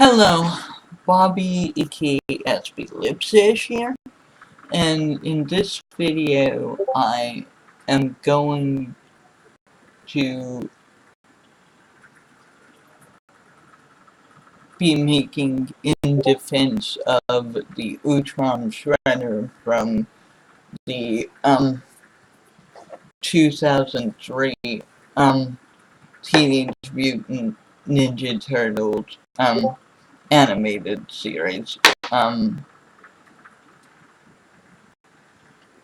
Hello, Bobby aka SB Lipsish here, and in this video I am going to be making in defense of the Utrom shredder from the 2003 Teenage Mutant Ninja Turtles animated series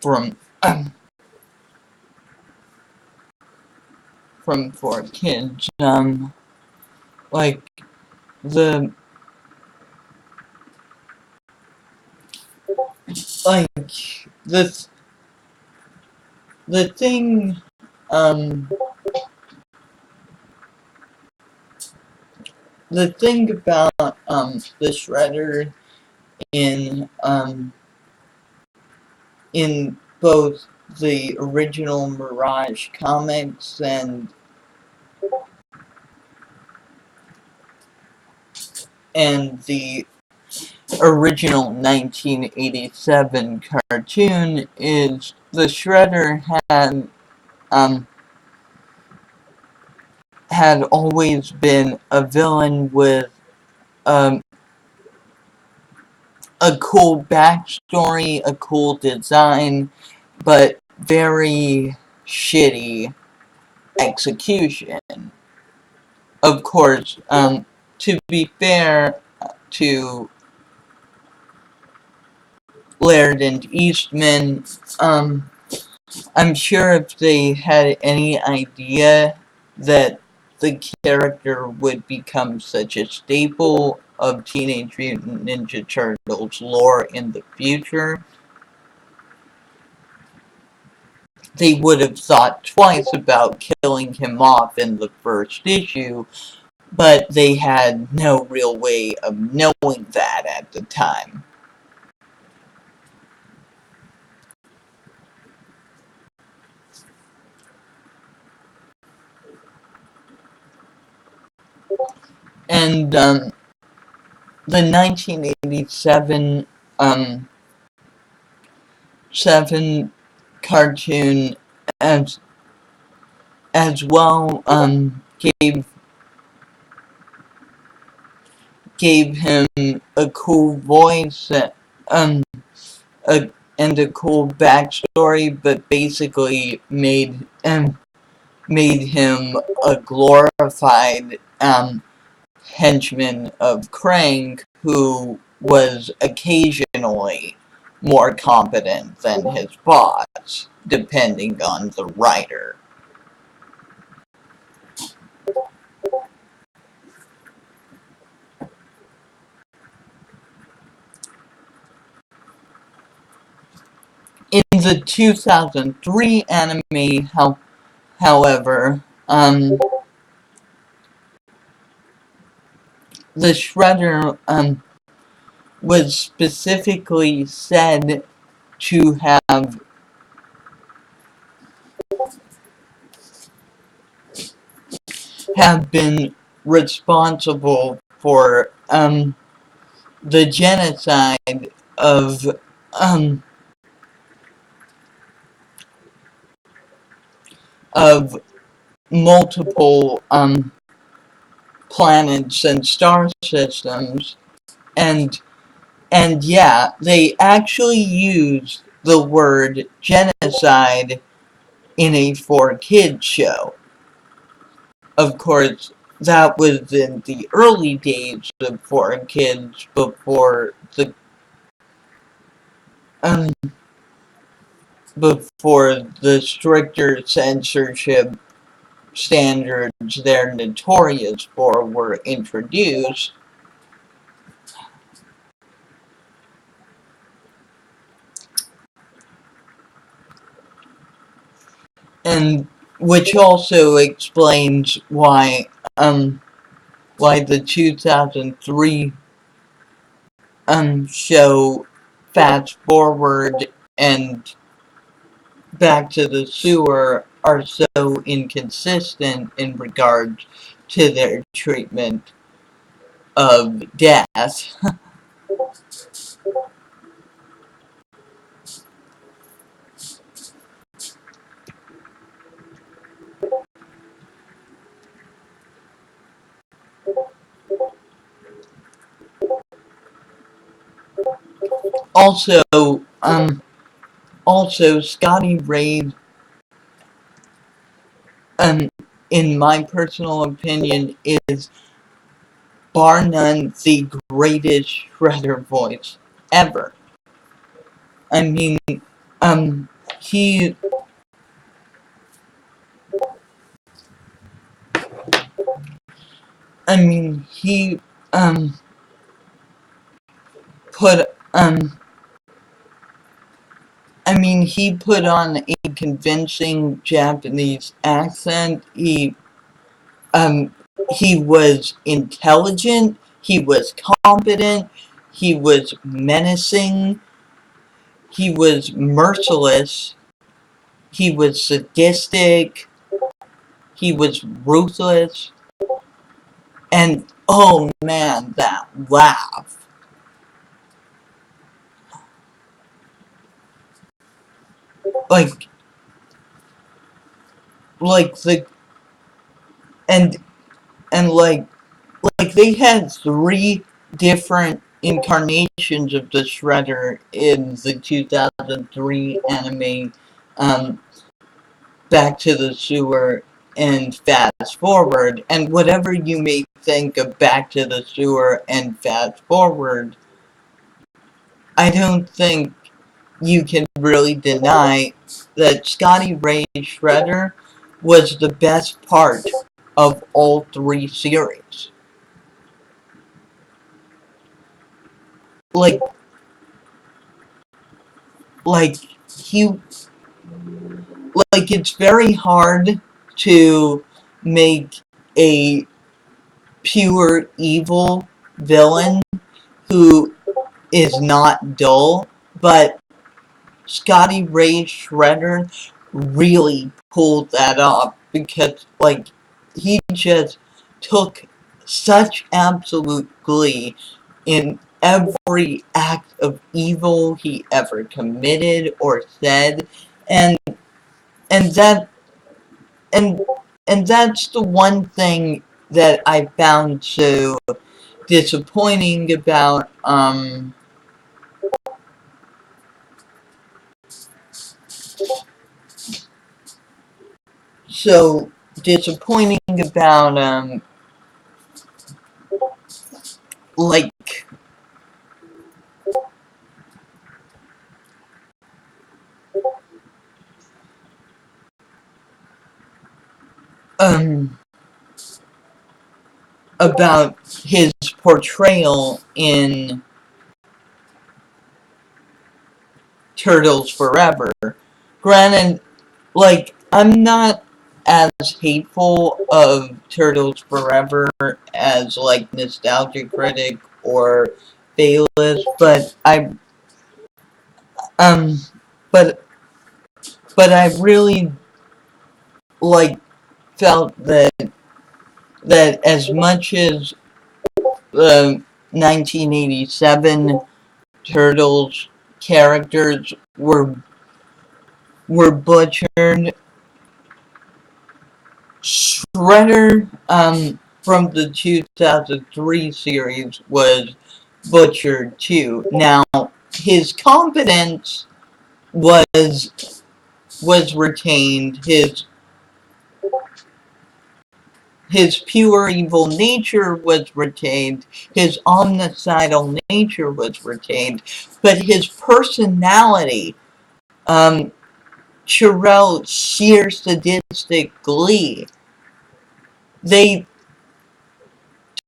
from from for kids. Like the like the the thing um the thing about the shredder in in both the original Mirage comics and the original 1987 cartoon is the shredder um had always been a villain with um a cool backstory, a cool design, but very shitty execution. Of course, to be fair to Laird and Eastman, I'm sure if they had any idea that the character would become such a staple of Teenage Mutant Ninja Turtles lore in the future, they would have thought twice about killing him off in the first issue, but they had no real way of knowing that at the time. And the 1987 7 cartoon as well gave him a cool voice um and a cool backstory, but basically made him a glorified henchman of Krang who was occasionally more competent than his boss, depending on the writer. In the 2003 anime, however, the Shredder was specifically said to have been responsible for the genocide of multiple planets and star systems, and yeah, they actually used the word genocide in a 4-Kids show. Of course, that was in the early days of 4-Kids, before the stricter censorship standards they're notorious for were introduced. And which also explains why the 2003 show Fast Forward and Back to the Sewer are so inconsistent in regards to their treatment of death. Also, Scotty Ray, in my personal opinion, is bar none the greatest Shredder voice ever. I mean, he, he, put, he put on a convincing Japanese accent. He was intelligent, he was competent, he was menacing, he was merciless, he was sadistic, he was ruthless, and oh man, that laugh. Like, the, and, like they had 3 different incarnations of the Shredder in the 2003 anime, Back to the Sewer and Fast Forward, and whatever you may think of Back to the Sewer and Fast Forward, I don't think you can really deny that Scotty Ray Shredder was the best part of all 3 series. Like, he, it's very hard to make a pure evil villain who is not dull, but Scotty Ray Shredder really pulled that off, because, he just took such absolute glee in every act of evil he ever committed or said, and that, and that's the one thing that I found so disappointing about, so disappointing about, like, about his portrayal in Turtles Forever. Granted, I'm not as hateful of Turtles Forever as, Nostalgia Critic or Bayless, but um, but, I really, felt that as much as the 1987 Turtles characters were butchered, Shredder, from the 2003 series was butchered too. Now, his competence was retained, his pure evil nature was retained, his omnicidal nature was retained, but his personality, Chiarell's sheer sadistic glee, they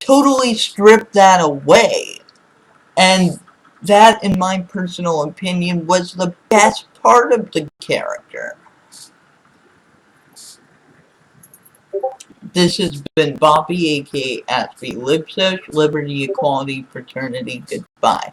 totally stripped that away. And that, in my personal opinion, was the best part of the character. This has been Bobby, aka Aspie Lipsesh, Liberty, Equality, Fraternity, goodbye.